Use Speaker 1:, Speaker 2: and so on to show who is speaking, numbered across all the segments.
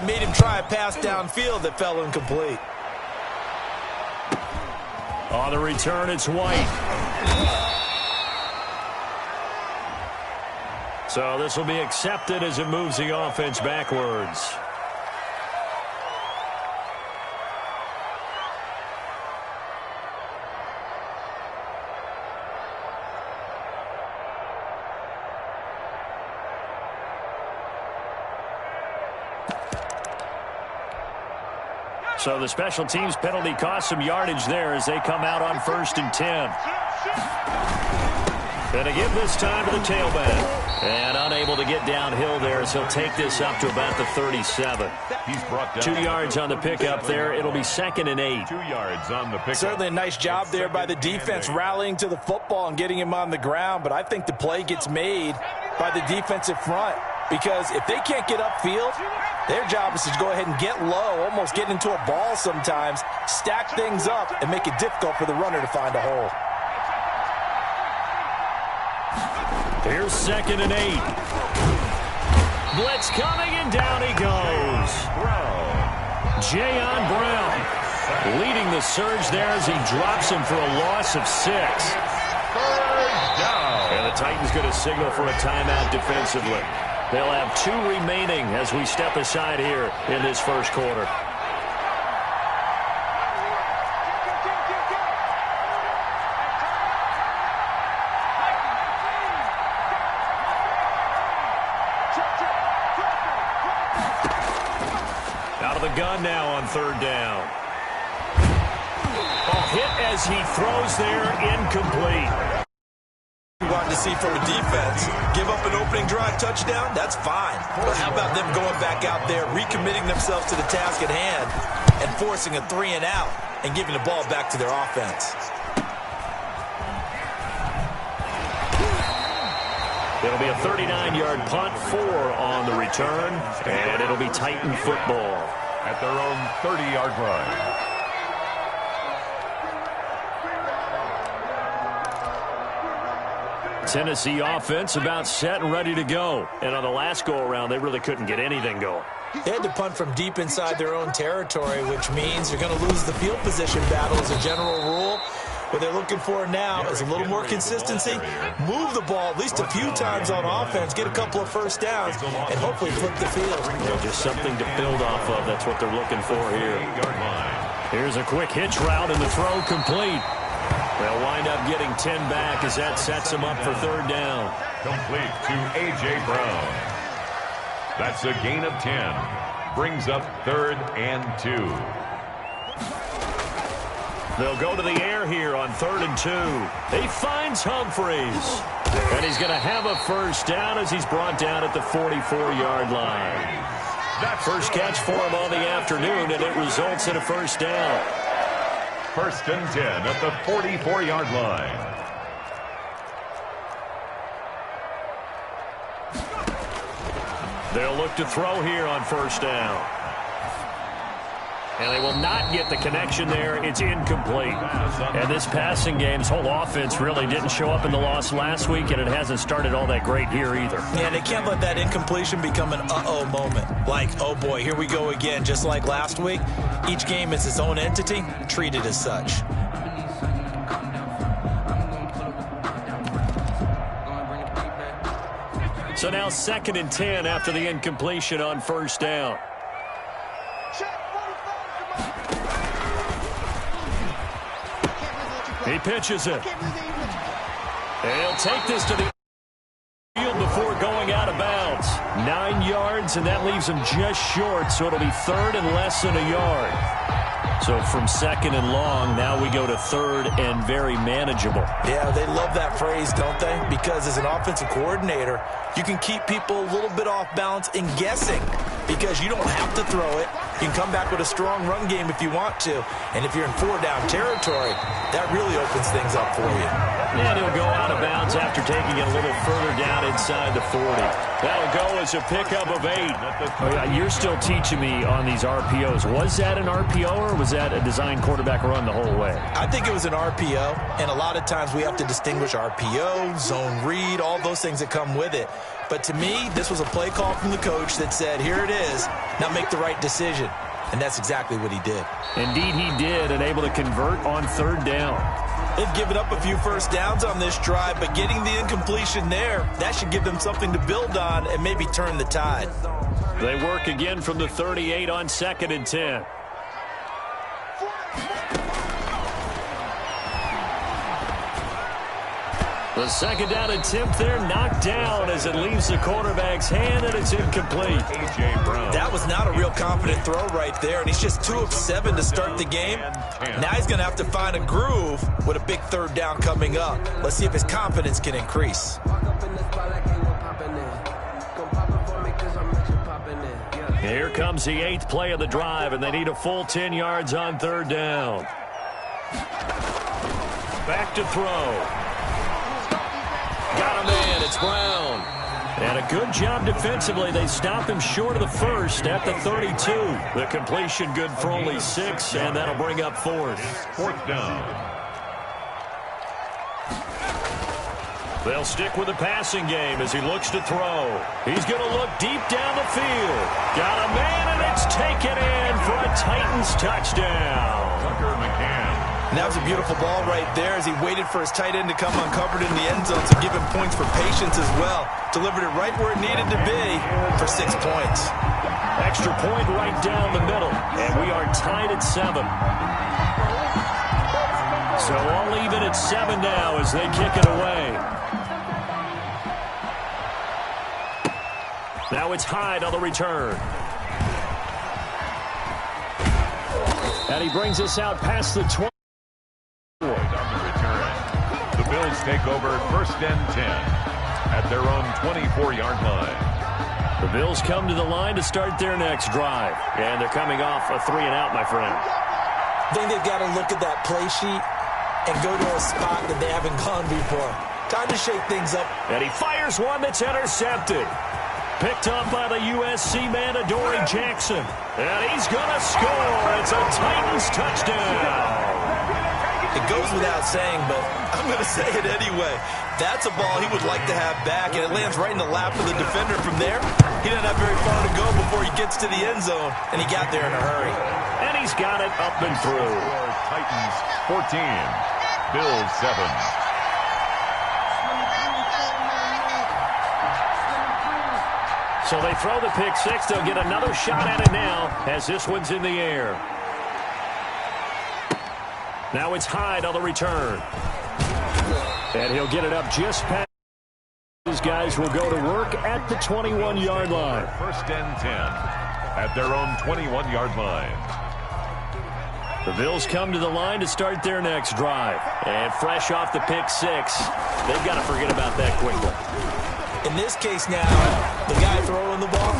Speaker 1: and made him try a pass downfield that fell incomplete.
Speaker 2: On the return, it's White. So this will be accepted as it moves the offense backwards. So the special teams penalty cost some yardage there as they come out on 1st and 10. Going to give this time to the tailback. And unable to get downhill there as he'll take this up to about the 37.
Speaker 3: He's brought down
Speaker 2: 2 yards on the pickup there. It'll be 2nd and 8.
Speaker 3: 2 yards on the pickup.
Speaker 1: Certainly a nice job there by the defense rallying to the football and getting him on the ground. But I think the play gets made by the defensive front. Because if they can't get upfield, their job is to go ahead and get low, almost get into a ball sometimes, stack things up, and make it difficult for the runner to find a hole.
Speaker 2: Here's 2nd and 8. Blitz coming, and down he goes. Jayon Brown leading the surge there as he drops him for a loss of 6. And the Titans going to signal for a timeout defensively. They'll have 2 remaining as we step aside here in this first quarter. Out of the gun now on 3rd down. Hit as he throws there, incomplete.
Speaker 1: Wanted to see from a defense, give up an opening drive touchdown, that's fine. But how about them going back out there, recommitting themselves to the task at hand, and forcing a 3 and out, and giving the ball back to their offense.
Speaker 2: It'll be a 39-yard punt, 4 on the return, and it'll be Titan football.
Speaker 3: At their own 30-yard line.
Speaker 2: Tennessee offense about set and ready to go. And on the last go-around, they really couldn't get anything going.
Speaker 1: They had to punt from deep inside their own territory, which means you're going to lose the field position battle as a general rule. What they're looking for now is a little more consistency, move the ball at least a few times on offense, get a couple of first downs, and hopefully flip the field.
Speaker 2: Just something to build off of. That's what they're looking for here. Here's a quick hitch route, and the throw complete. They'll wind up getting 10 back as that sets them up for 3rd down.
Speaker 3: Complete to A.J. Brown. That's a gain of 10. Brings up 3rd and 2.
Speaker 2: They'll go to the air here on 3rd and 2. He finds Humphreys. And he's going to have a first down as he's brought down at the 44-yard line. First catch for him on the afternoon, and it results in a first down.
Speaker 3: 1st and 10 at the 44-yard line.
Speaker 2: They'll look to throw here on 1st down. And they will not get the connection there. It's incomplete. And this passing game, this whole offense really didn't show up in the loss last week, and it hasn't started all that great here either.
Speaker 1: Yeah, they can't let that incompletion become an uh-oh moment. Like, oh boy, here we go again, just like last week. Each game is its own entity, treat it as such.
Speaker 2: So now 2nd and 10 after the incompletion on 1st down. He pitches it. And he'll take this to the field before going out of bounds. 9 yards, and that leaves him just short, so it'll be 3rd and less than a yard. So from 2nd and long, now we go to 3rd and very manageable.
Speaker 1: Yeah, they love that phrase, don't they? Because as an offensive coordinator, you can keep people a little bit off balance in guessing because you don't have to throw it. You can come back with a strong run game if you want to. And if you're in 4-down territory, that really opens things up for you.
Speaker 2: And he'll go out of bounds after taking it a little further down inside the 40. That'll go as a pickup of 8. Oh, yeah, you're still teaching me on these RPOs. Was that an RPO or was that a design quarterback run the whole way?
Speaker 1: I think it was an RPO, and a lot of times we have to distinguish RPO, zone read, all those things that come with it. But to me, this was a play call from the coach that said, here it is, now make the right decision. And that's exactly what he did.
Speaker 2: Indeed, he did, and able to convert on third down.
Speaker 1: They've given up a few first downs on this drive, but getting the incompletion there, that should give them something to build on and maybe turn the tide.
Speaker 2: They work again from the 38 on 2nd and 10. The second down attempt there knocked down as it leaves the quarterback's hand, and it's incomplete.
Speaker 3: A.J. Brown.
Speaker 1: That was not a real confident throw right there, and he's just 2 of 7 to start the game. Now he's going to have to find a groove with a big third down coming up. Let's see if his confidence can increase.
Speaker 2: Here comes the 8th play of the drive, and they need a full 10 yards on third down. Back to throw. Got a man. It's Brown. And a good job defensively. They stop him short of the first at the 32. The completion good for only 6, and that'll bring up 4th.
Speaker 3: 4th down.
Speaker 2: They'll stick with the passing game as he looks to throw. He's going to look deep down the field. Got a man, and it's taken in for a Titans touchdown.
Speaker 3: Tucker McCann.
Speaker 1: And that was a beautiful ball right there as he waited for his tight end to come uncovered in the end zone, so give him points for patience as well. Delivered it right where it needed to be for 6 points.
Speaker 2: Extra point right down the middle, and we are tied at 7. So all even at 7 now as they kick it away. Now it's Hyde on the return. And he brings us out past the 20.
Speaker 3: The Bills take over 1st and 10 at their own 24-yard line.
Speaker 2: The Bills come to the line to start their next drive. And they're coming off a 3-and-out, my friend.
Speaker 1: I think they've got to look at that play sheet and go to a spot that they haven't gone before. Time to shake things up.
Speaker 2: And he fires one that's intercepted. Picked up by the USC man, Adoree Jackson. And he's going to score. It's a Titans touchdown.
Speaker 1: It goes without saying, but I'm going to say it anyway. That's a ball he would like to have back, and it lands right in the lap of the defender from there. He didn't have very far to go before he gets to the end zone, and he got there in a hurry.
Speaker 2: And he's got it up and through.
Speaker 3: Titans 14, Bills 7.
Speaker 2: So they throw the pick 6. They'll get another shot at it now as this one's in the air. Now it's Hyde on the return. And he'll get it up just past. These guys will go to work at the 21-yard line.
Speaker 3: 1st and 10 at their own 21-yard line.
Speaker 2: The Bills come to the line to start their next drive. And fresh off the pick 6, they've got to forget about that quickly.
Speaker 1: In this case now, the guy throwing the ball,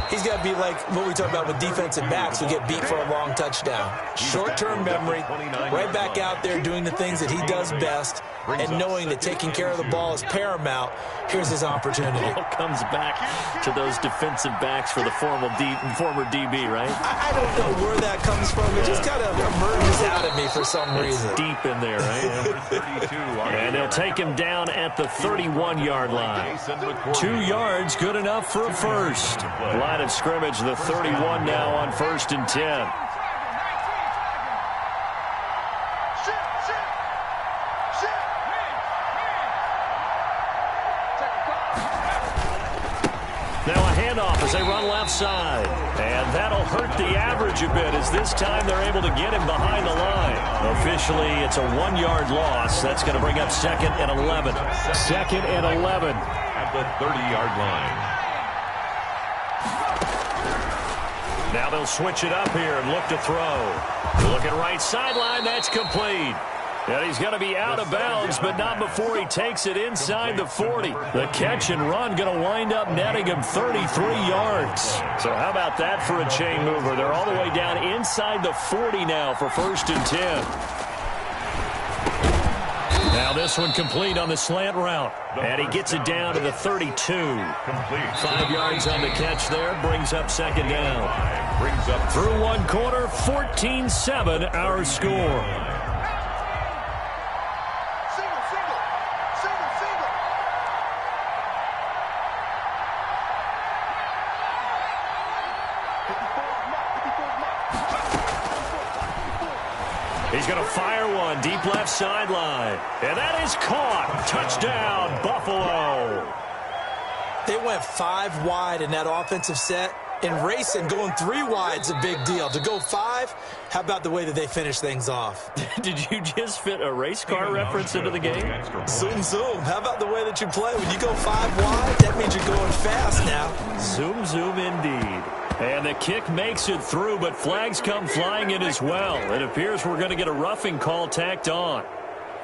Speaker 1: he's got to be like what we talk about with defensive backs who get beat for a long touchdown. Short-term memory, right back out there doing the things that he does best, and knowing that taking care of the ball is paramount. Here's his opportunity.
Speaker 2: It all comes back to those defensive backs for the former DB, right?
Speaker 1: I don't know where that comes from. It just kind of emerges out of me for some reason.
Speaker 2: It's deep in there, right? And they'll take him down at the 31-yard line. 2 yards, good enough for a first. Line of scrimmage, the 31 now on 1st and 10. Now a handoff as they run left side. And that'll hurt the average a bit as this time they're able to get him behind the line. Officially, it's a 1-yard loss. That's going to bring up 2nd and 11. 2nd and 11.
Speaker 3: At the 30-yard line.
Speaker 2: Now they'll switch it up here and look to throw. Looking right sideline, that's complete. And he's going to be out of bounds, but not before he takes it inside the 40. The catch and run going to wind up netting him 33 yards. So how about that for a chain mover? They're all the way down inside the 40 now for 1st and 10. Now this one complete on the slant route. And he gets it down to the 32.
Speaker 3: Complete.
Speaker 2: 5 yards on the catch there. Brings up 2nd down.
Speaker 3: Brings up
Speaker 2: through 1 quarter, 14-7 our score. He's going to fire one deep left sideline. And that is caught. Touchdown, Buffalo.
Speaker 1: They went 5 wide in that offensive set. And racing, going 3 wide's a big deal. To go 5, how about the way that they finish things off?
Speaker 2: Did you just fit a race car reference into the game?
Speaker 1: Zoom, zoom. How about the way that you play? When you go 5 wide, that means you're going fast now.
Speaker 2: Zoom, zoom indeed. And the kick makes it through, but flags come flying in as well. It appears we're going to get a roughing call tacked on.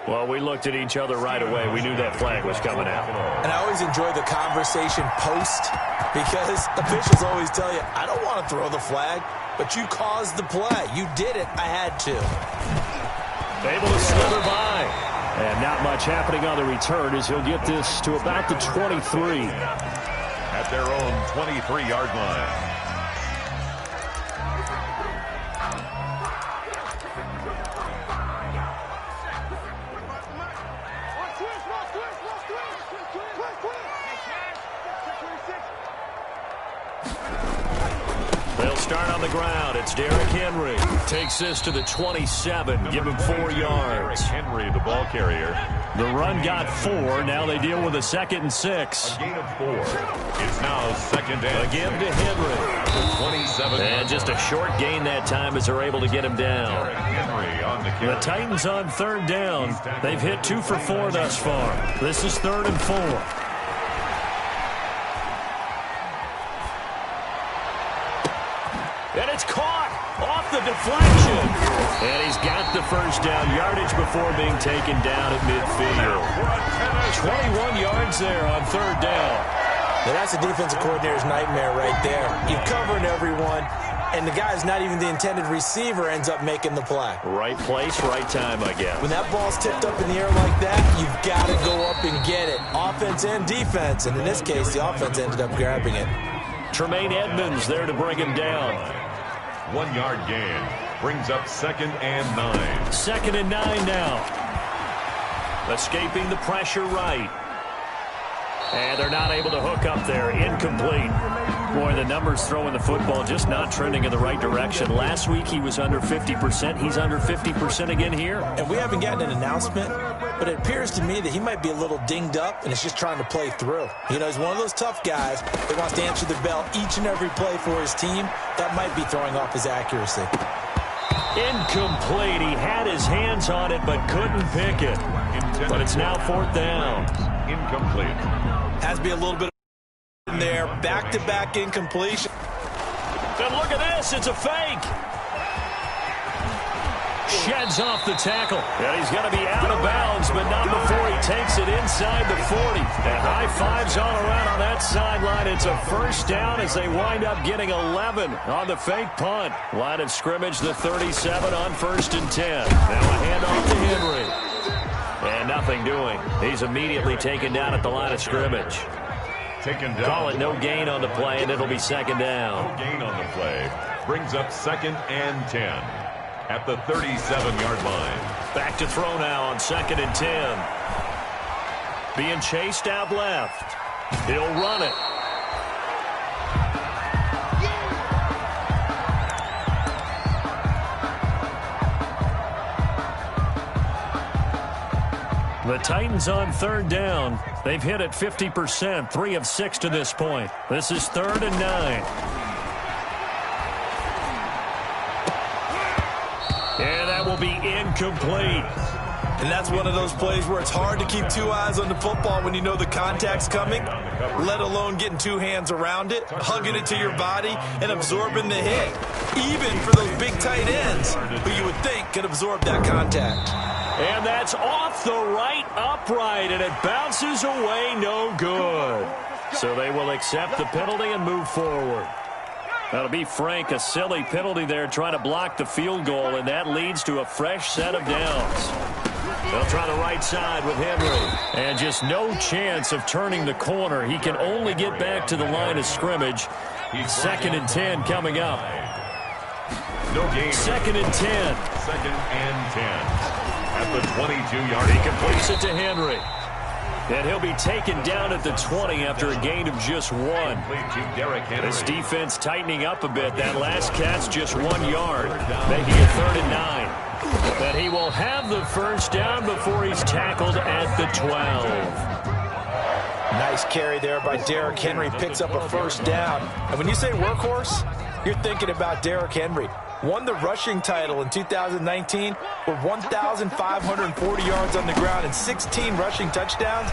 Speaker 2: Well, we looked at each other right away. We knew that flag was coming out.
Speaker 1: And I always enjoy the conversation post because officials always tell you, I don't want to throw the flag, but you caused the play. You did it. I had to.
Speaker 2: Able to slither by. And not much happening on the return as he'll get this to about the 23.
Speaker 3: At their own 23-yard line.
Speaker 2: They'll start on the ground. It's Derrick Henry. Takes this to the 27. Give him 4 yards.
Speaker 3: Henry, the ball carrier.
Speaker 2: The run got 4. Now they deal with a 2nd and 6.
Speaker 3: A gain of 4. It's now 2nd and
Speaker 2: Again to Henry.
Speaker 3: The 27.
Speaker 2: And just a short gain that time as they're able to get him down.
Speaker 3: Derrick Henry on the carry.
Speaker 2: The Titans on 3rd down. They've hit 2 for 4 thus far. This is 3rd and 4. And it's caught off the deflection. And he's got the 1st down yardage before being taken down at midfield. 21 yards there on 3rd down.
Speaker 1: Now that's a defensive coordinator's nightmare right there. You're covering everyone, and the guy's not even the intended receiver ends up making the play.
Speaker 2: Right place, right time, I guess.
Speaker 1: When that ball's tipped up in the air like that, you've got to go up and get it. Offense and defense, and in this case, the offense ended up grabbing it.
Speaker 2: Tremaine Edmonds there to bring him down.
Speaker 3: 1 yard gain. Brings up 2nd and 9.
Speaker 2: 2nd and 9 now. Escaping the pressure right. And they're not able to hook up there. Incomplete. Boy, the numbers throwing the football just not trending in the right direction. Last week he was under 50%. He's under 50% again here.
Speaker 1: And we haven't gotten an announcement, but it appears to me that he might be a little dinged up and is just trying to play through. You know, he's one of those tough guys that wants to answer the bell each and every play for his team. That might be throwing off his accuracy.
Speaker 2: Incomplete. He had his hands on it but couldn't pick it. But it's now 4th down.
Speaker 3: Incomplete.
Speaker 1: Has to be a little bit in there. Back-to-back incompletion.
Speaker 2: And look at this. It's a fake. Sheds off the tackle. And he's going to be out of bounds, but not before he takes it inside the 40. And high fives all around on that sideline. It's a 1st down as they wind up getting 11 on the fake punt. Line of scrimmage, the 37 on 1st and 10. Now a handoff to Henry. And nothing doing. He's immediately taken down at the line of scrimmage.
Speaker 3: Taken down.
Speaker 2: Call it no gain on the play, and it'll be 2nd down.
Speaker 3: No gain on the play. Brings up 2nd and 10. At the 37-yard line.
Speaker 2: Back to throw now on 2nd and 10. Being chased out left. He'll run it. The Titans on 3rd down. They've hit it 50%, 3 of 6 to this point. This is 3rd and 9. And that will be incomplete.
Speaker 1: And that's one of those plays where it's hard to keep 2 eyes on the football when you know the contact's coming, let alone getting 2 hands around it, hugging it to your body, and absorbing the hit. Even for those big tight ends who you would think could absorb that contact.
Speaker 2: And that's off the right upright, and it bounces away no good. So they will accept the penalty and move forward. That'll be Frank, a silly penalty there trying to block the field goal, and that leads to a fresh set of downs. They'll try the right side with Henry. And just no chance of turning the corner. He can only get back to the line of scrimmage. 2nd and 10 coming up.
Speaker 3: No gain.
Speaker 2: 2nd and 10.
Speaker 3: 2nd and 10. At the 22-yard
Speaker 2: He completes it to Henry. And he'll be taken down at the 20 after a gain of just 1. This defense tightening up a bit. That last catch just 1 yard, making it 3rd and 9. But he will have the first down before he's tackled at the 12.
Speaker 1: Nice carry there by Derrick Henry. Picks up a first down. And when you say workhorse, you're thinking about Derrick Henry. Won the rushing title in 2019 with 1,540 yards on the ground and 16 rushing touchdowns.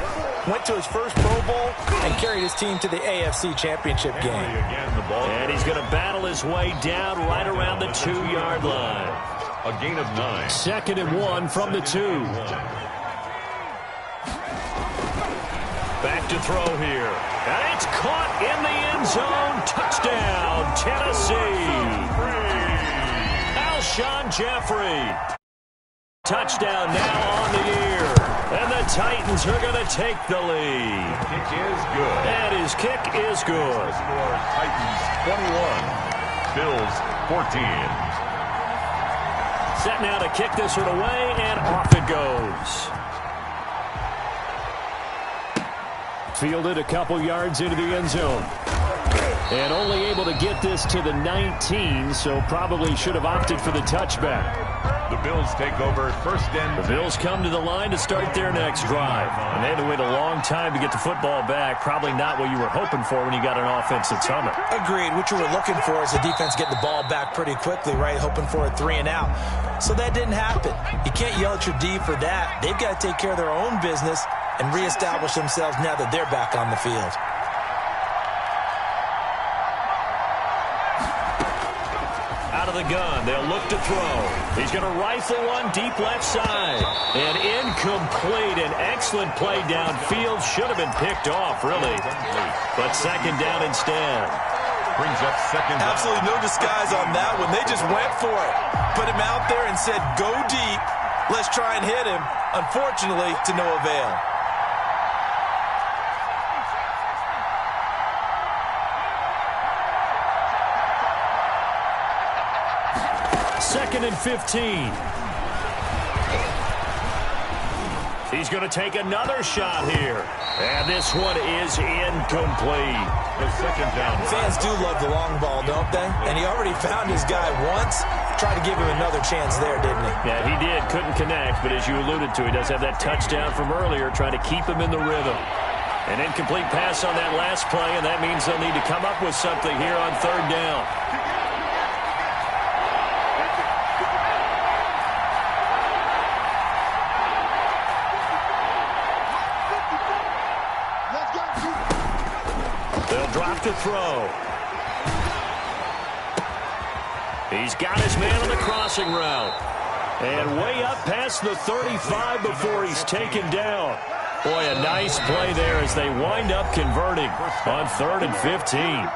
Speaker 1: Went to his first Pro Bowl and carried his team to the AFC Championship game.
Speaker 2: And he's going to battle his way down right around the 2-yard line.
Speaker 3: A gain of 9.
Speaker 2: 2nd and 1 from the 2. Back to throw here. And it's caught in the end zone. Touchdown, Tennessee. Alshon Jeffrey. Touchdown now on the year. And the Titans are going to take the lead.
Speaker 3: Kick is good.
Speaker 2: And his kick is good.
Speaker 3: Score Titans 21. Bills 14.
Speaker 2: Set now to kick this one away, and off it goes. Fielded a couple yards into the end zone. And only able to get this to the 19, so probably should have opted for the touchback.
Speaker 3: The Bills take over first and...
Speaker 2: The Bills come to the line to start their next drive. And they had to wait a long time to get the football back. Probably not what you were hoping for when you got an offense that's humming.
Speaker 1: Agreed. What you were looking for is the defense getting the ball back pretty quickly, right? Hoping for a 3-and-out. So that didn't happen. You can't yell at your D for that. They've got to take care of their own business and reestablish themselves now that they're back on the field.
Speaker 2: Out of the gun, they'll look to throw. He's going to rifle one deep left side. And incomplete. An excellent play downfield. Should have been picked off, really. But second down instead.
Speaker 3: Brings up second down.
Speaker 1: Absolutely no disguise on that one. They just went for it. Put him out there and said, go deep. Let's try and hit him. Unfortunately, to no avail.
Speaker 2: Second and 15. He's going to take another shot here. And this one is incomplete.
Speaker 3: The second down.
Speaker 1: Fans do love the long ball, don't they? And he already found his guy once. Tried to give him another chance there, didn't he?
Speaker 2: Yeah, he did. Couldn't connect, but as you alluded to, he does have that touchdown from earlier, trying to keep him in the rhythm. An incomplete pass on that last play, and that means they'll need to come up with something here on third down. Drop to throw. He's got his man on the crossing route. And way up past the 35 before he's taken down. Boy, a nice play there as they wind up converting on 3rd and 15.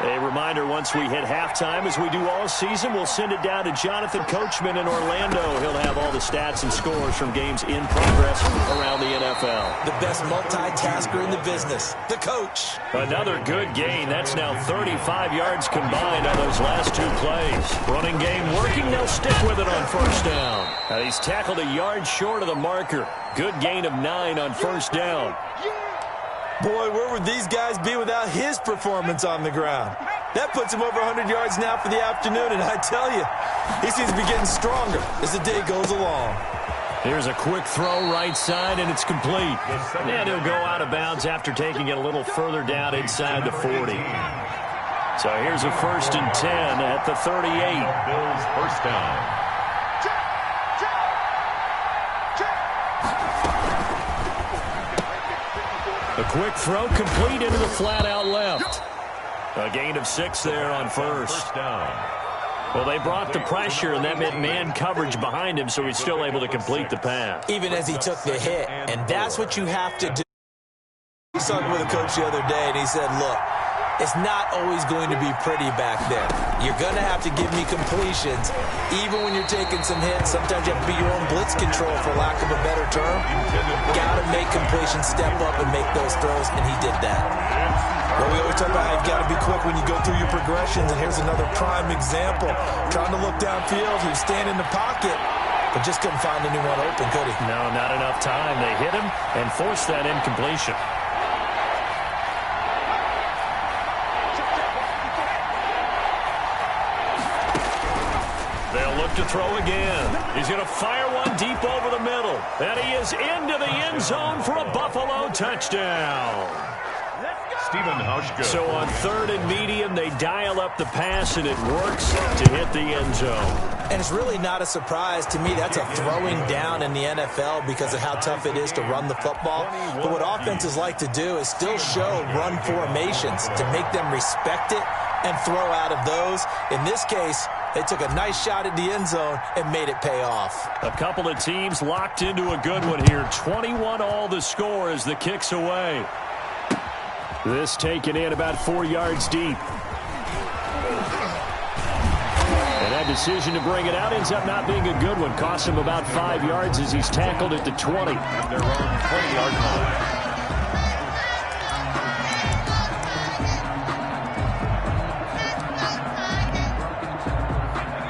Speaker 2: A reminder, once we hit halftime, as we do all season, we'll send it down to Jonathan Coachman in Orlando. He'll have all the stats and scores from games in progress around the NFL.
Speaker 1: The best multitasker in the business, the coach.
Speaker 2: Another good gain. That's now 35 yards combined on those last two plays. Running game working. They'll stick with it on first down. He's tackled a yard short of the marker. Good gain of 9 on first down.
Speaker 1: Boy, where would these guys be without his performance on the ground? That puts him over 100 yards now for the afternoon, and I tell you, he seems to be getting stronger as the day goes along.
Speaker 2: Here's a quick throw right side, and it's complete. And he'll go out of bounds after taking it a little further down inside the 40. So here's a 1st and 10 at the 38.
Speaker 3: Bills first down.
Speaker 2: A quick throw complete into the flat out left. A gain of 6 there on first
Speaker 3: down.
Speaker 2: Well, they brought the pressure, and that meant man coverage behind him, so he's still able to complete the pass.
Speaker 1: Even as he took the hit, and that's what you have to do. I was talking with a coach the other day, and he said, look, it's not always going to be pretty back there. You're going to have to give me completions, even when you're taking some hits. Sometimes you have to be your own blitz control, for lack of a better term. Got to make completions, step up, and make those throws, and he did that. Well, we always talk about how you've got to be quick when you go through your progressions, and here's another prime example. Trying to look downfield, he was standing in the pocket, but just couldn't find anyone open, could he?
Speaker 2: No, not enough time. They hit him and forced that incompletion. They'll look to throw again. He's going to fire one deep over the middle. And he is into the end zone for a Buffalo touchdown. So on 3rd and medium, they dial up the pass, and it works to hit the end zone.
Speaker 1: And it's really not a surprise to me. That's a throwing down in the NFL because of how tough it is to run the football. But what offenses like to do is still show run formations to make them respect it and throw out of those. In this case, they took a nice shot at the end zone and made it pay off.
Speaker 2: A couple of teams locked into a good one here. 21-all the score as the kick's away. This taken in about 4 yards deep. And that decision to bring it out ends up not being a good one. Costs him about 5 yards as he's tackled at the 20.
Speaker 3: At their own 20-yard line.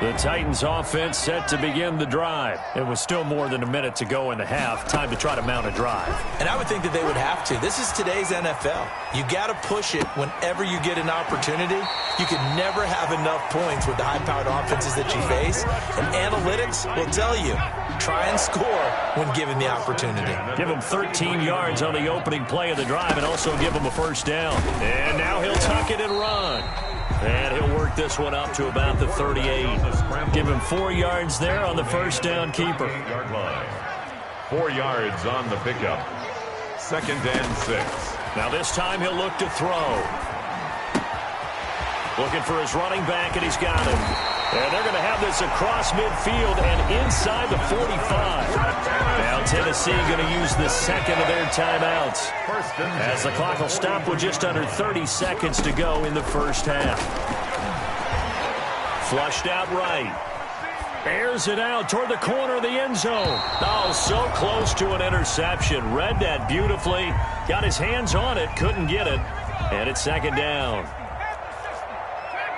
Speaker 2: The Titans offense set to begin the drive. It was still more than a minute to go in the half. Time to try to mount a drive.
Speaker 1: And I would think that they would have to. This is today's NFL. You got to push it whenever you get an opportunity. You can never have enough points with the high-powered offenses that you face. And analytics will tell you, try and score when given the opportunity.
Speaker 2: Give him 13 yards on the opening play of the drive and also give him a first down. And now he'll tuck it and run. And he'll work this one up to about the 38. Give him 4 yards there on the first down keeper.
Speaker 3: 8-yard line. 4 yards on the pickup. 2nd and 6.
Speaker 2: Now this time he'll look to throw. Looking for his running back, and he's got him. And they're going to have this across midfield and inside the 45. Now Tennessee going to use the second of their timeouts as the clock will stop with just under 30 seconds to go in the first half. Flushed out right. Airs it out toward the corner of the end zone. Oh, so close to an interception. Read that beautifully. Got his hands on it, couldn't get it. And it's 2nd down.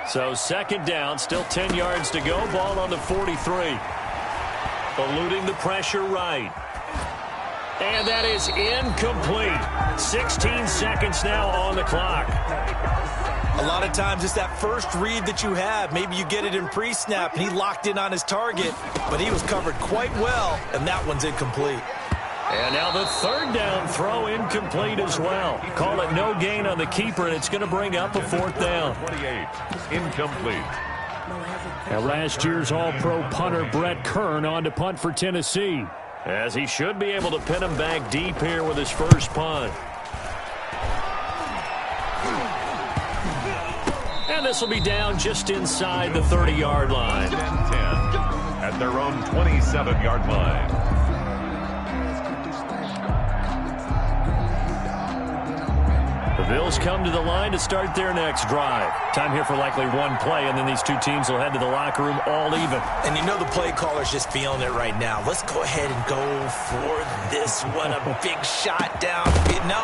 Speaker 2: So 2nd down, still 10 yards to go. Ball on the 43. Eluding the pressure right. And that is incomplete. 16 seconds now on the clock.
Speaker 1: A lot of times it's that first read that you have. Maybe you get it in pre-snap, and he locked in on his target, but he was covered quite well, and that one's incomplete.
Speaker 2: And now the 3rd down throw incomplete as well. Call it no gain on the keeper, and it's going to bring up a 4th down.
Speaker 3: 28, incomplete.
Speaker 2: And last year's All-Pro punter Brett Kern on to punt for Tennessee, as he should be able to pin him back deep here with his first punt. And this will be down just inside the 30-yard line.
Speaker 3: 10 at their own 27-yard line.
Speaker 2: The Bills come to the line to start their next drive. Time here for likely one play, and then these two teams will head to the locker room all even.
Speaker 1: And you know the play caller's just feeling it right now. Let's go ahead and go for this one. A big shot down. No.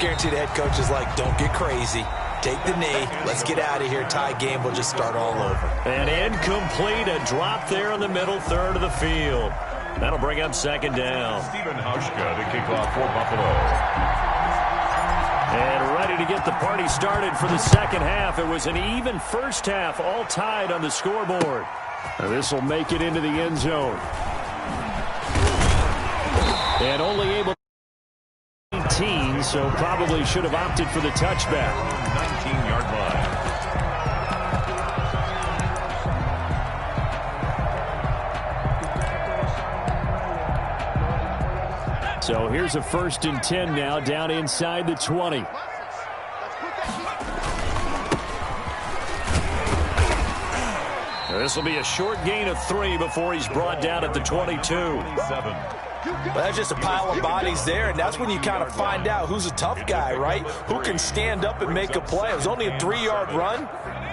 Speaker 1: Guaranteed the head coach is like, don't get crazy. Take the knee. Let's get out of here. Tie game. We'll just start all over.
Speaker 2: And incomplete. A drop there in the middle third of the field. That'll bring up 2nd down.
Speaker 3: Stephen Hauschka to kick off for Buffalo.
Speaker 2: And ready to get the party started for the second half. It was an even first half, all tied on the scoreboard. This will make it into the end zone. And only able to 18, so probably should have opted for the touchback.
Speaker 3: 19-yard line.
Speaker 2: So here's a 1st and 10 now, down inside the 20. This will be a short gain of 3 before he's brought down at the 22.
Speaker 3: 7.
Speaker 1: But that's just a pile of bodies there, and that's when you kind of find out who's a tough guy, right? Who can stand up and make a play. It was only a 3-yard run,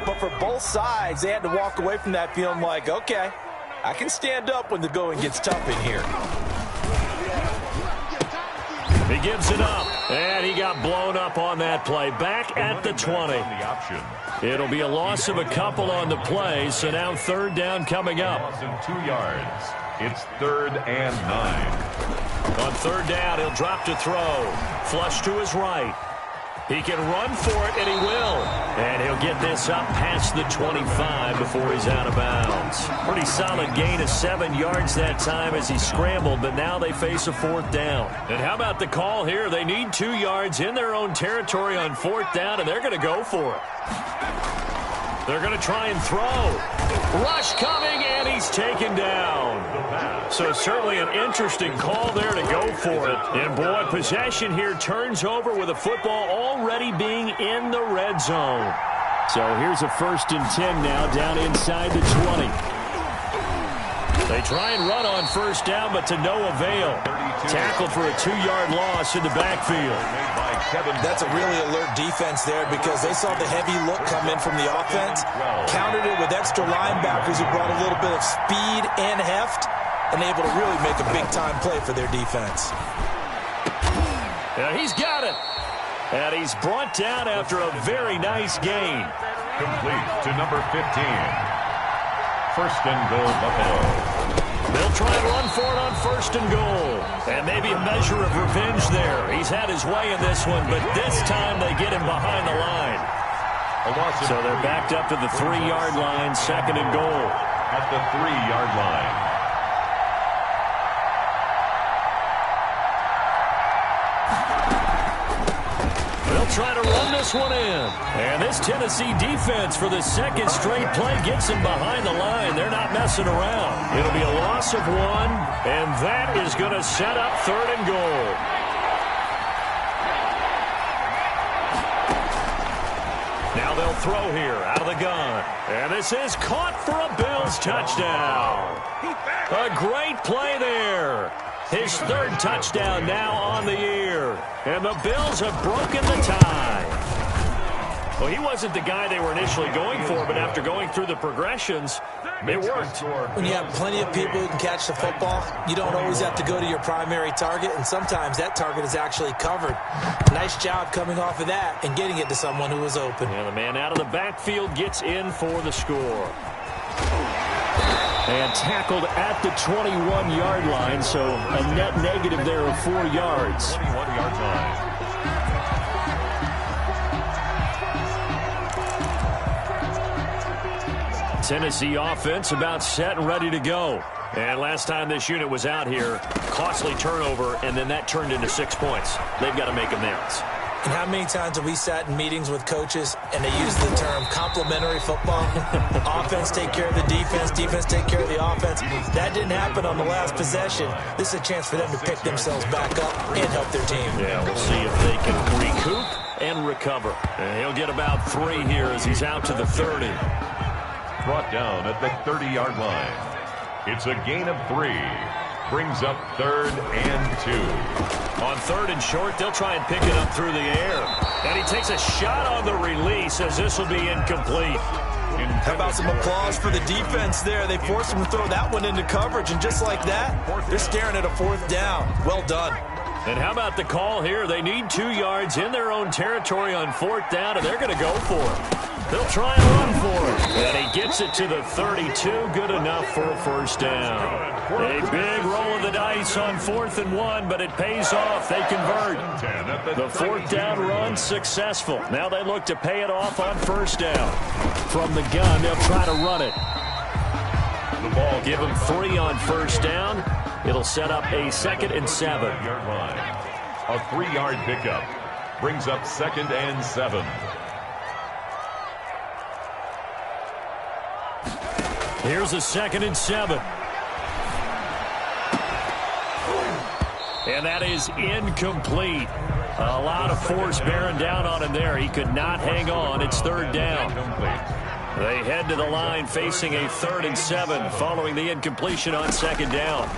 Speaker 1: but for both sides, they had to walk away from that feeling like, okay, I can stand up when the going gets tough in here.
Speaker 2: He gives it up, and he got blown up on that play. Back at the 20. It'll be a loss of a couple on the play, so now 3rd down coming up.
Speaker 3: Loss in 2 yards. It's 3rd and 9.
Speaker 2: On 3rd down, he'll drop to throw. Flush to his right. He can run for it, and he will. And he'll get this up past the 25 before he's out of bounds. Pretty solid gain of 7 yards that time as he scrambled, but now they face a 4th down. And how about the call here? They need 2 yards in their own territory on 4th down, and they're going to go for it. They're going to try and throw. Rush coming, and he's taken down. So certainly an interesting call there to go for it. And, boy, possession here turns over with the football already being in the red zone. So here's a 1st and 10 now down inside the 20. They try and run on 1st down, but to no avail. Tackled for a 2-yard loss in the backfield.
Speaker 1: That's a really alert defense there because they saw the heavy look come in from the offense, countered it with extra linebackers who brought a little bit of speed and heft, and able to really make a big-time play for their defense.
Speaker 2: Yeah, he's got it. And he's brought down after a very nice gain.
Speaker 3: Complete to number 15. 1st and goal, Buffalo.
Speaker 2: They'll try and run for it on 1st and goal. And maybe a measure of revenge there. He's had his way in this one, but this time they get him behind the line. So they're backed up to the 3-yard line, 2nd and goal.
Speaker 3: At the 3-yard line.
Speaker 2: Try to run this one in. And this Tennessee defense for the 2nd straight play gets them behind the line. They're not messing around. It'll be a loss of 1, and that is going to set up 3rd and goal. Now they'll throw here out of the gun. And this is caught for a Bills touchdown. A great play there. His 3rd touchdown now on the year. And the Bills have broken the tie. Well, he wasn't the guy they were initially going for, but after going through the progressions, it worked.
Speaker 1: When you have plenty of people who can catch the football, you don't always have to go to your primary target, and sometimes that target is actually covered. Nice job coming off of that and getting it to someone who was open.
Speaker 2: And the man out of the backfield gets in for the score. And tackled at the 21-yard line, so a net negative there of 4 yards.
Speaker 3: 21-yard line.
Speaker 2: Tennessee offense about set and ready to go. And last time this unit was out here, costly turnover, and then that turned into 6 points. They've got to make amends.
Speaker 1: And how many times have we sat in meetings with coaches and they use the term complementary football? Offense take care of the defense, defense take care of the offense. That didn't happen on the last possession. This is a chance for them to pick themselves back up and help their team.
Speaker 2: Yeah, we'll see if they can recoup and recover. And he'll get about 3 here as he's out to the 30.
Speaker 3: Brought down at the 30-yard line. It's a gain of 3. Brings up 3rd and 2.
Speaker 2: On 3rd and short, they'll try and pick it up through the air. And he takes a shot on the release as this will be incomplete.
Speaker 1: How about some applause for the defense there? They forced him to throw that one into coverage, and just like that, they're staring at a 4th down. Well done.
Speaker 2: And how about the call here? They need 2 yards in their own territory on 4th down, and they're going to go for it. They'll try and run for it. And he gets it to the 32. Good enough for a 1st down. A big roll of the dice on 4th and 1, but it pays off. They convert. The 4th down run successful. Now they look to pay it off on 1st down. From the gun, they'll try to run it.
Speaker 3: The ball
Speaker 2: give them 3 on 1st down. It'll set up a 2nd and 7.
Speaker 3: A 3-yard pickup brings up 2nd and 7.
Speaker 2: Here's a 2nd and 7. And that is incomplete. A lot of force bearing down on him there. He could not hang on. It's 3rd down. They head to the line facing a 3rd and 7 following the incompletion on 2nd down.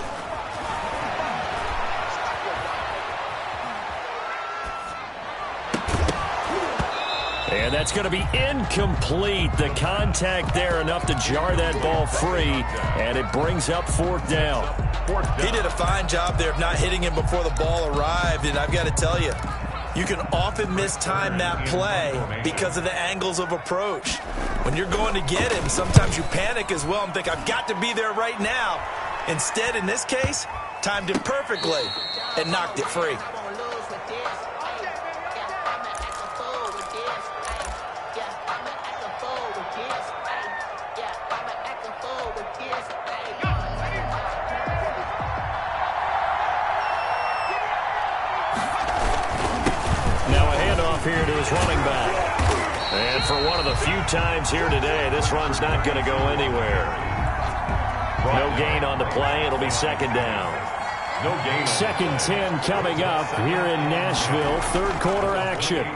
Speaker 2: And that's going to be incomplete. The contact there enough to jar that ball free, and it brings up 4th down.
Speaker 1: He did a fine job there of not hitting him before the ball arrived, and I've got to tell you, you can often mistime that play because of the angles of approach. When you're going to get him, sometimes you panic as well and think, I've got to be there right now. Instead, in this case, timed it perfectly and knocked it free.
Speaker 2: off here to his running back. And for one of the few times here today, this run's not going to go anywhere. No gain on the play. It'll be second down.
Speaker 3: No gain.
Speaker 2: Second 10 coming up here in Nashville. Third quarter action.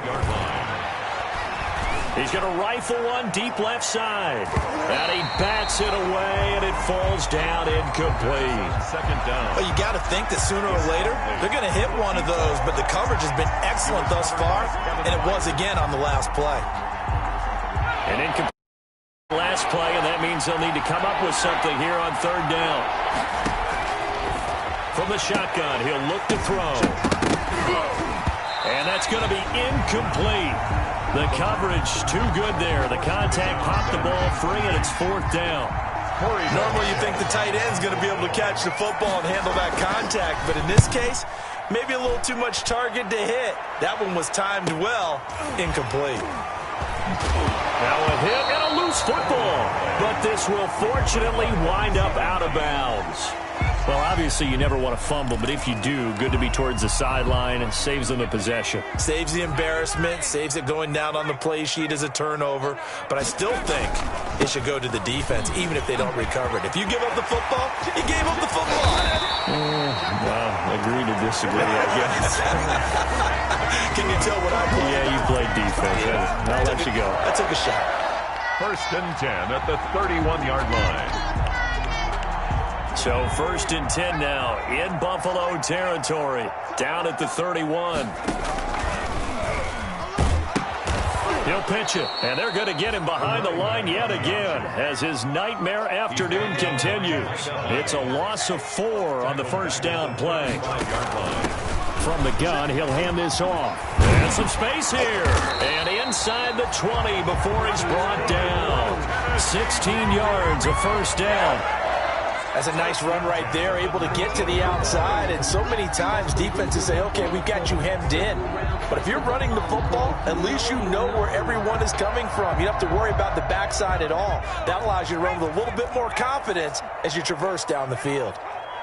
Speaker 2: He's going to rifle one deep left side. And he bats it away, and it falls down incomplete. Second down.
Speaker 1: Well, you got to think that sooner or later they're going to hit one of those, but the coverage has been excellent thus far, and it was again on the last play.
Speaker 2: An incomplete last play, and that means they'll need to come up with something here on third down. From the shotgun, he'll look to throw. And that's going to be incomplete. The coverage too good there. The contact popped the ball free, and it's fourth down.
Speaker 1: Normally you think the tight end's going to be able to catch the football and handle that contact, but in this case, maybe a little too much target to hit. That one was timed well. Incomplete.
Speaker 2: Now a hit and a loose football. But this will fortunately wind up out of bounds. Well, obviously you never want to fumble, but if you do, good to be towards the sideline and saves them a possession.
Speaker 1: Saves the embarrassment, saves it going down on the play sheet as a turnover. But I still think it should go to the defense, even if they don't recover it. If you give up the football, you gave up the football.
Speaker 2: Well, agree to disagree, I guess.
Speaker 1: Can you tell what I played?
Speaker 2: Yeah, you played defense. I'll let you go.
Speaker 1: I took a shot.
Speaker 3: First and 10 at the 31-yard line.
Speaker 2: So first and 10 now in Buffalo territory. Down at the 31. He'll pitch it, and they're going to get him behind the line yet again as his nightmare afternoon continues. It's a loss of 4 on the first down play. From the gun, he'll hand this off. And some space here. And inside the 20 before he's brought down. 16 yards, a first down.
Speaker 1: That's a nice run right there, able to get to the outside. And so many times defenses say, okay, we've got you hemmed in. But if you're running the football, at least you know where everyone is coming from. You don't have to worry about the backside at all. That allows you to run with a little bit more confidence as you traverse down the field.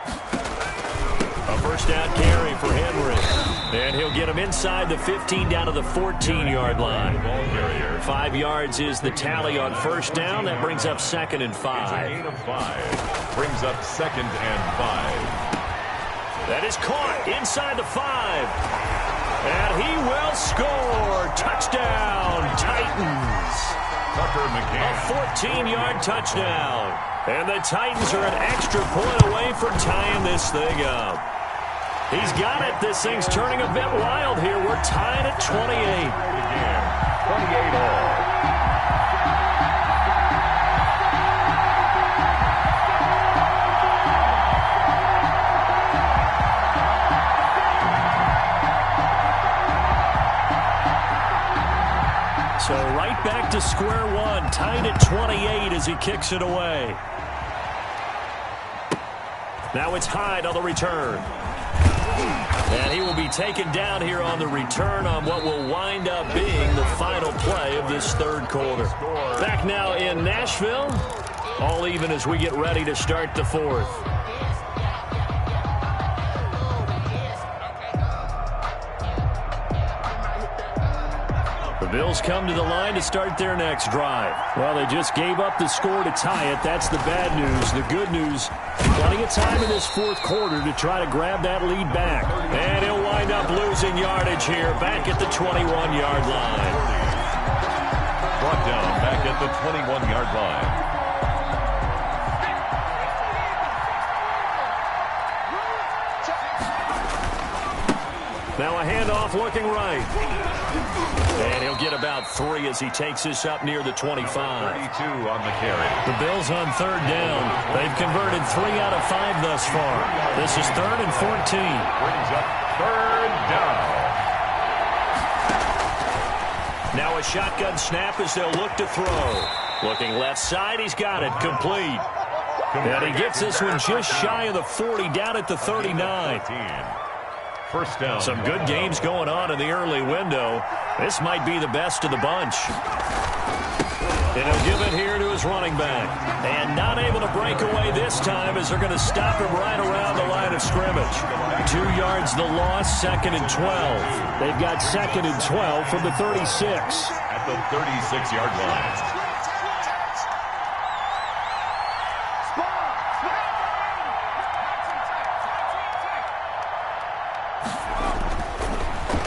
Speaker 2: A first down carry for Henry. And he'll get him inside the 15 down to the 14-yard line. 5 yards is the tally on first down. That brings up second and 5.
Speaker 3: Gain of 5. Brings up second and 5.
Speaker 2: That is caught inside the 5. And he will score. Touchdown, Titans.
Speaker 3: Tucker McCann.
Speaker 2: A 14-yard touchdown. And the Titans are an extra point away from tying this thing up. He's got it. This thing's turning a bit wild here. We're tied at 28.
Speaker 3: 28 all.
Speaker 2: So right back to square one, tied at 28 as he kicks it away. Now it's Hyde on the return. And he will be taken down here on the return on what will wind up being the final play of this third quarter. Back now in Nashville, all even as we get ready to start the fourth. The Bills come to the line to start their next drive. Well, they just gave up the score to tie it. That's the bad news. The good news, plenty of time in this fourth quarter to try to grab that lead back. And he'll wind up losing yardage here back at the 21-yard line.
Speaker 3: Brought down back at the 21-yard line.
Speaker 2: Now a handoff looking right. And he'll get about 3 as he takes this up near the 25.
Speaker 3: 32 on the carry.
Speaker 2: The Bills on third down. They've converted 3 out of 5 thus far. This is third and 14.
Speaker 3: Brings up third down.
Speaker 2: Now a shotgun snap as they'll look to throw. Looking left side, he's got it. Complete. And he gets this one just shy of the 40 down at the 39.
Speaker 3: First down.
Speaker 2: Some good games going on in the early window. This might be the best of the bunch. And he'll give it here to his running back. And not able to break away this time as they're going to stop him right around the line of scrimmage. 2 yards the loss, 2nd and 12. They've got 2nd and 12 from the 36.
Speaker 3: At the 36-yard line.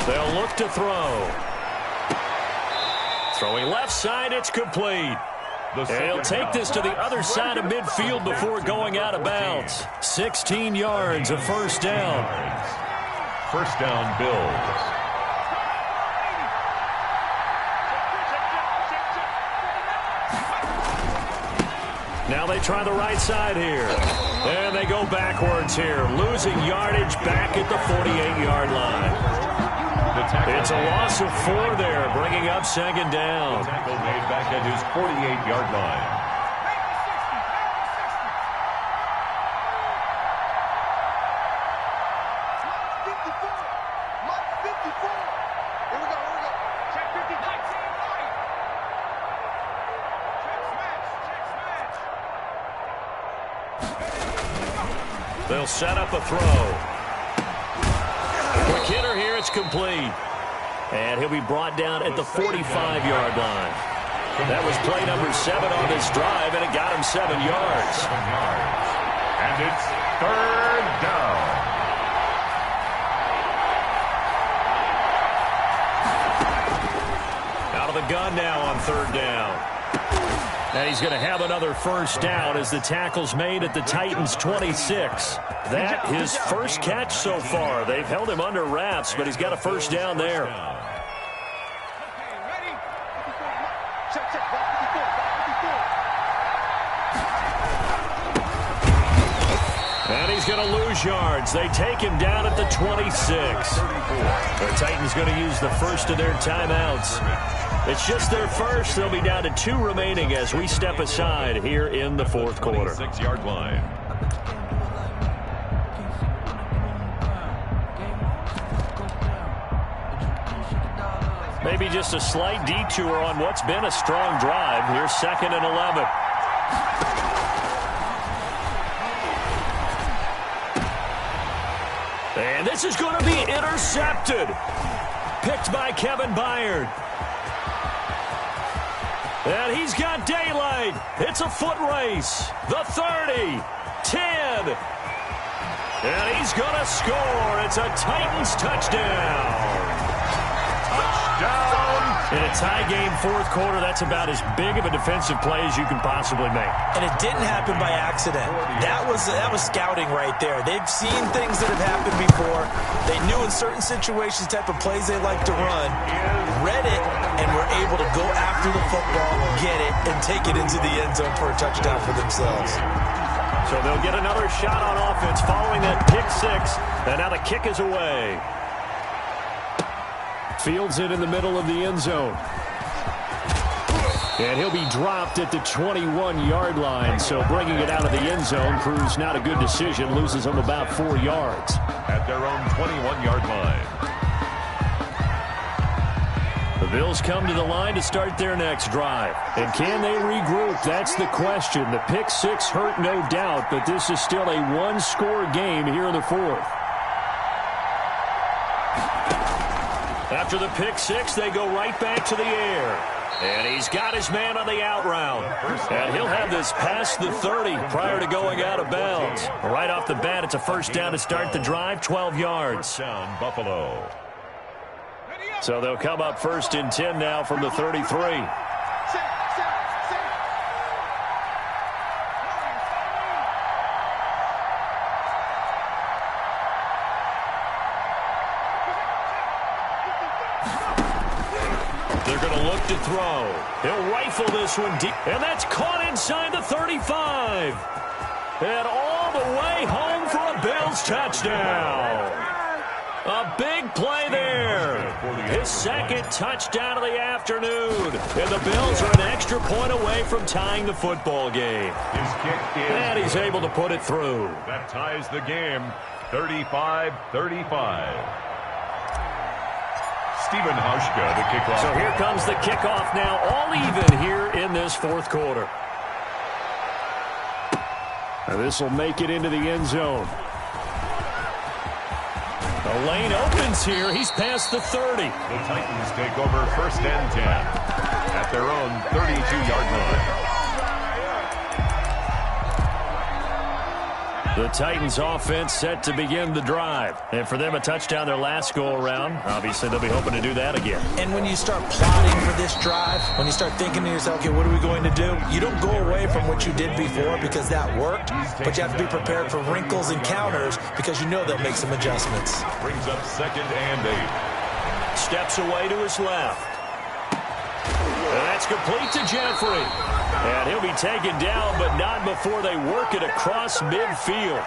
Speaker 2: They'll look to throw. Throwing left side, it's complete. And he'll take this to the other side of midfield before going out of bounds. 16 yards, a first down.
Speaker 3: First down, Bills.
Speaker 2: Now they try the right side here. And they go backwards here, losing yardage back at the 48-yard line. It's a loss of 4 there, bringing up 2nd down.
Speaker 3: The tackle made back at his 48-yard line.
Speaker 2: They'll set up a throw. Quick hitter here, it's complete. And he'll be brought down at the 45-yard line. That was play number 7 on this drive, and it got him 7 yards.
Speaker 3: And it's 3rd down.
Speaker 2: Out of the gun now on 3rd down. And he's going to have another first down as the tackle's made at the Titans' 26. That his first catch so far. They've held him under wraps, but he's got a first down there. And he's going to lose yards. They take him down at the 26. The Titans going to use the first of their timeouts. It's just their first. They'll be down to 2 remaining as we step aside here in the 4th quarter.
Speaker 3: 6-yard line.
Speaker 2: Maybe just a slight detour on what's been a strong drive. Here's 2nd and 11. And this is going to be intercepted. Picked by Kevin Byard. And he's got daylight. It's a foot race. The 30, 10. And he's going to score. It's a Titans touchdown.
Speaker 3: Touchdown.
Speaker 2: In a tie game, 4th quarter, that's about as big of a defensive play as you can possibly make.
Speaker 1: And it didn't happen by accident. That was scouting right there. They've seen things that have happened before. They knew in certain situations the type of plays they like to run, read it, and were able to go after the football, get it, and take it into the end zone for a touchdown for themselves.
Speaker 2: So they'll get another shot on offense following that pick 6, and now the kick is away. Fields it in the middle of the end zone. And he'll be dropped at the 21-yard line, so bringing it out of the end zone proves not a good decision, loses him about 4 yards.
Speaker 3: At their own 21-yard line.
Speaker 2: The Bills come to the line to start their next drive. And can they regroup? That's the question. The pick 6 hurt, no doubt, but this is still a 1-score game here in the 4th. After the pick 6, they go right back to the air. And he's got his man on the out route. And he'll have this past the 30 prior to going out of bounds. Right off the bat, it's a first down to start the drive, 12 yards.
Speaker 3: First down, Buffalo.
Speaker 2: So they'll come up 1st and 10 now from the 33. They're going to look to throw. He'll rifle this one deep. And that's caught inside the 35. And all the way home for a Bills touchdown. A big play there. His 2nd touchdown of the afternoon. And the Bills are an extra point away from tying the football game.
Speaker 3: His kick is
Speaker 2: and he's able to put it through.
Speaker 3: That ties the game, 35-35. Stephen Hauschka to kick off.
Speaker 2: So here comes the kickoff now, all even here in this fourth quarter. This will make it into the end zone. The lane opens here. He's past the 30.
Speaker 3: The Titans take over 1st and 10 at their own 32-yard line.
Speaker 2: The Titans offense set to begin the drive. And for them, a touchdown their last go-around. Obviously, they'll be hoping to do that again.
Speaker 1: And when you start plotting for this drive, when you start thinking to yourself, okay, what are we going to do? You don't go away from what you did before because that worked, but you have to be prepared for wrinkles and counters because you know they'll make some adjustments.
Speaker 3: Brings up 2nd and 8.
Speaker 2: Steps away to his left. And that's complete to Jeffrey. And he'll be taken down, but not before they work it across midfield.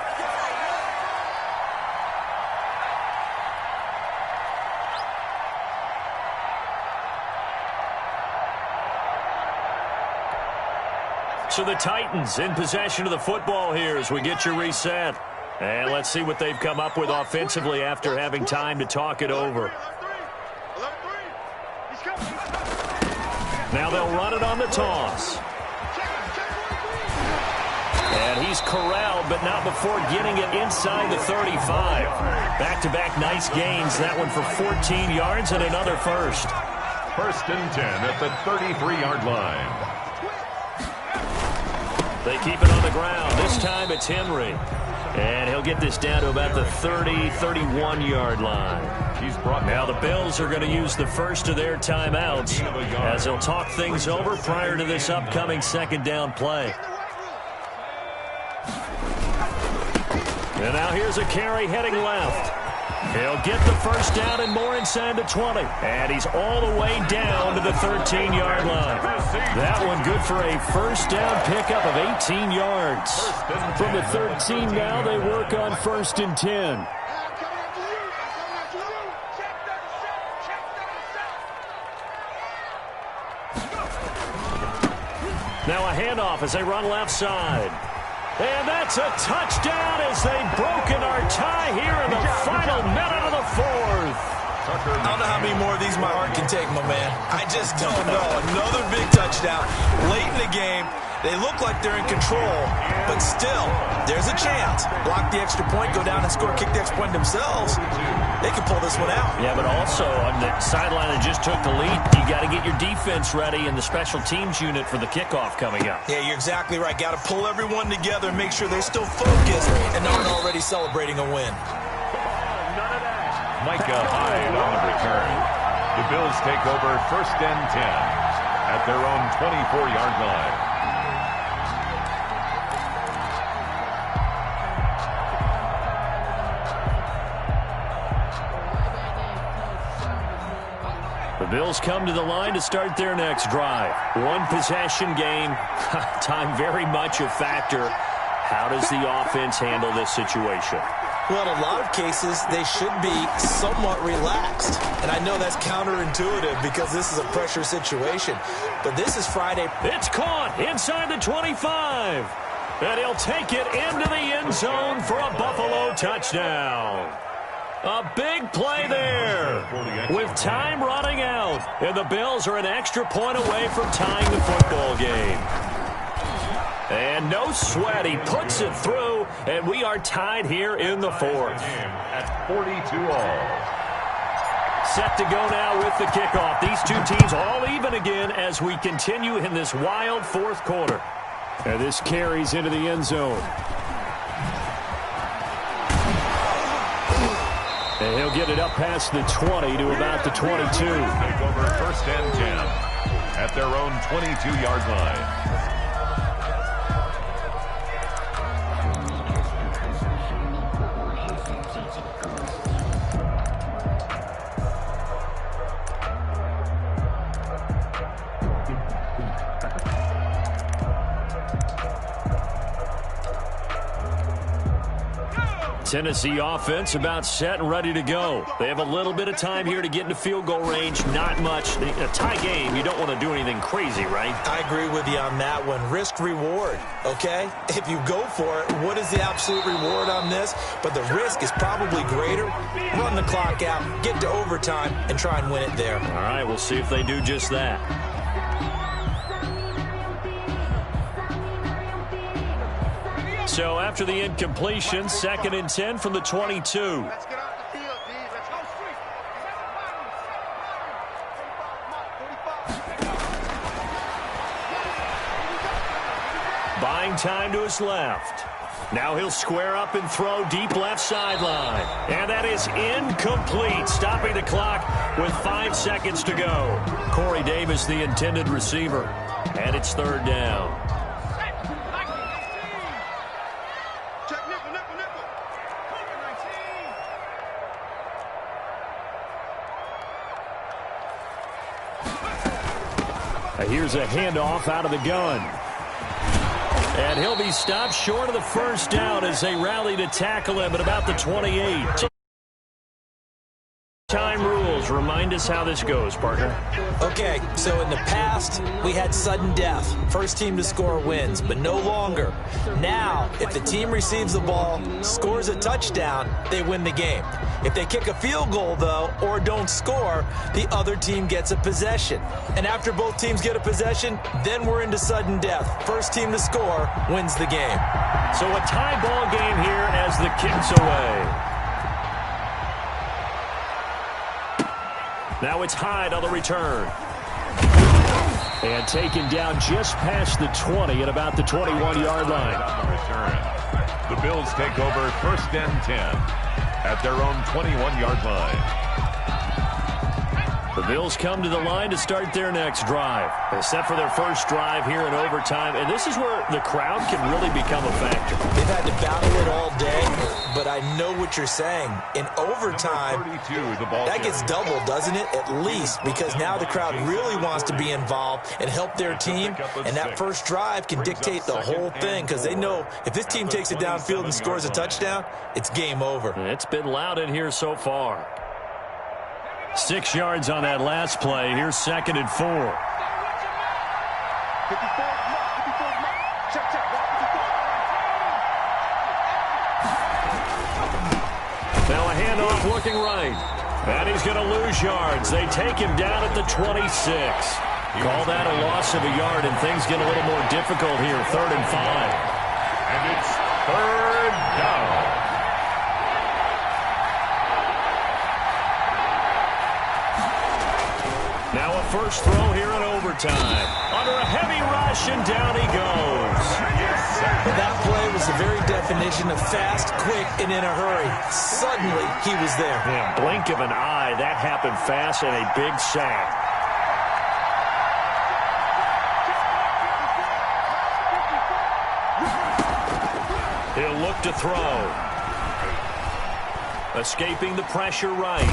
Speaker 2: So the Titans in possession of the football here as we get you reset. And let's see what they've come up with offensively after having time to talk it over. Now they'll run it on the toss. And he's corralled, but not before getting it inside the 35. Back-to-back nice gains. That one for 14 yards and another first.
Speaker 3: 1st and 10 at the 33-yard line.
Speaker 2: They keep it on the ground. This time it's Henry. And he'll get this down to about the 30, 31-yard line.
Speaker 3: He's brought
Speaker 2: now the Bills are going to use the first of their timeouts as they'll talk things over prior to this upcoming 2nd down play. And now here's a carry heading left. He'll get the first down and more inside the 20. And he's all the way down to the 13-yard line. That one good for a first down pickup of 18 yards. From the 13 now, they work on 1st and 10. Now a handoff as they run left side. And that's a touchdown as they've broken our tie here in the final minute of the 4th.
Speaker 1: I don't know how many more of these my heart can take, my man. I just don't know. Another big touchdown late in the game. They look like they're in control, but still, there's a chance. Block the extra point, go down and score, kick the extra point themselves. They can pull this one out.
Speaker 2: Yeah, but also on the sideline that just took the lead, you got to get your defense ready and the special teams unit for the kickoff coming up.
Speaker 1: Yeah, you're exactly right. Got to pull everyone together and make sure they're still focused and aren't already celebrating a win.
Speaker 3: Micah Hyde on the return. The Bills take over 1st and 10 at their own 24-yard line.
Speaker 2: The Bills come to the line to start their next drive. One possession game. Time very much a factor. How does the offense handle this situation?
Speaker 1: Well, in a lot of cases, they should be somewhat relaxed. And I know that's counterintuitive because this is a pressure situation. But this is Friday.
Speaker 2: It's caught inside the 25. And he'll take it into the end zone for a Buffalo touchdown. A big play there with time running out. And the Bills are an extra point away from tying the football game. And no sweat. He puts it through, and we are tied here in the 4th.
Speaker 3: At 42-all.
Speaker 2: Set to go now with the kickoff. These two teams all even again as we continue in this wild 4th quarter. And this carries into the end zone. And he'll get it up past the 20 to about the 22.
Speaker 3: Take over 1st and 10 at their own 22-yard line.
Speaker 2: Tennessee offense about set and ready to go. They have a little bit of time here to get into field goal range. Not much. A tie game, you don't want to do anything crazy, right?
Speaker 1: I agree with you on that one. Risk reward, okay? If you go for it, what is the absolute reward on this? But the risk is probably greater. Run the clock out, get to overtime, and try and win it there.
Speaker 2: All right, we'll see if they do just that. So after the incompletion, 2nd and 10 from the 22.
Speaker 4: Let's get off the field, D. Let's go street.
Speaker 2: Buying time to his left. Now he'll square up and throw deep left sideline. And that is incomplete, stopping the clock with 5 seconds to go. Corey Davis, the intended receiver. And it's 3rd down. Here's a handoff out of the gun. And he'll be stopped short of the 1st down as they rally to tackle him at about the 28. Time rules. Remind us how this goes, partner.
Speaker 1: Okay, so in the past, we had sudden death. First team to score wins, but no longer. Now, if the team receives the ball, scores a touchdown, they win the game. If they kick a field goal, though, or don't score, the other team gets a possession. And after both teams get a possession, then we're into sudden death. First team to score wins the game.
Speaker 2: So a tie ball game here as the kick's away. Now it's Hyde on the return. And taken down just past the 20 at about the 21-yard line.
Speaker 3: On the return. The Bills take over 1st and 10 at their own 21-yard line.
Speaker 2: The Bills come to the line to start their next drive. They set for their first drive here in overtime, and this is where the crowd can really become a factor.
Speaker 1: They've had to battle it all day, but I know what you're saying. In overtime,
Speaker 3: 32, the ball
Speaker 1: that gets doubled, doesn't it? At least, because now the crowd really wants to be involved and help their team, and that first drive can dictate the whole thing because they know if this team takes it downfield and scores a touchdown, it's game over.
Speaker 2: It's been loud in here so far. 6 yards on that last play. Here's 2nd and 4. Now a handoff looking right. And he's going to lose yards. They take him down at the 26. Call that a loss of a yard, and things get a little more difficult here. 3rd and 5.
Speaker 3: And it's 3rd down.
Speaker 2: Now a first throw here in overtime. Under a heavy rush, and down he goes.
Speaker 1: Well, that play was the very definition of fast, quick, and in a hurry. Suddenly, he was there.
Speaker 2: Yeah, blink of an eye. That happened fast and a big sack. He'll look to throw. Escaping the pressure right.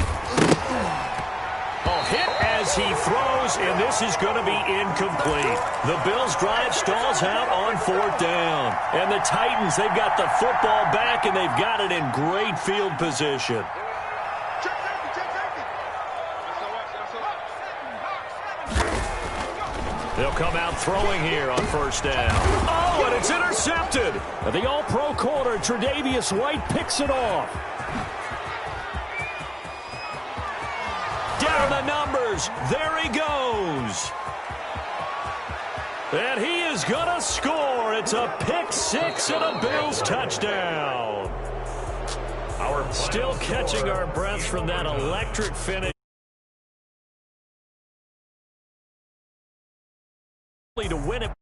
Speaker 2: Oh, hit as he throws, and this is going to be incomplete. The Bills' drive stalls out on 4th down. And the Titans, they've got the football back, and they've got it in great field position. They'll come out throwing here on 1st down. Oh, and it's intercepted. The all-pro corner, Tre'Davious White, picks it off. Down the numbers. There he goes. And he is going to score. It's a pick 6 and a Bills touchdown. Still catching our breaths from that electric finish. To win it.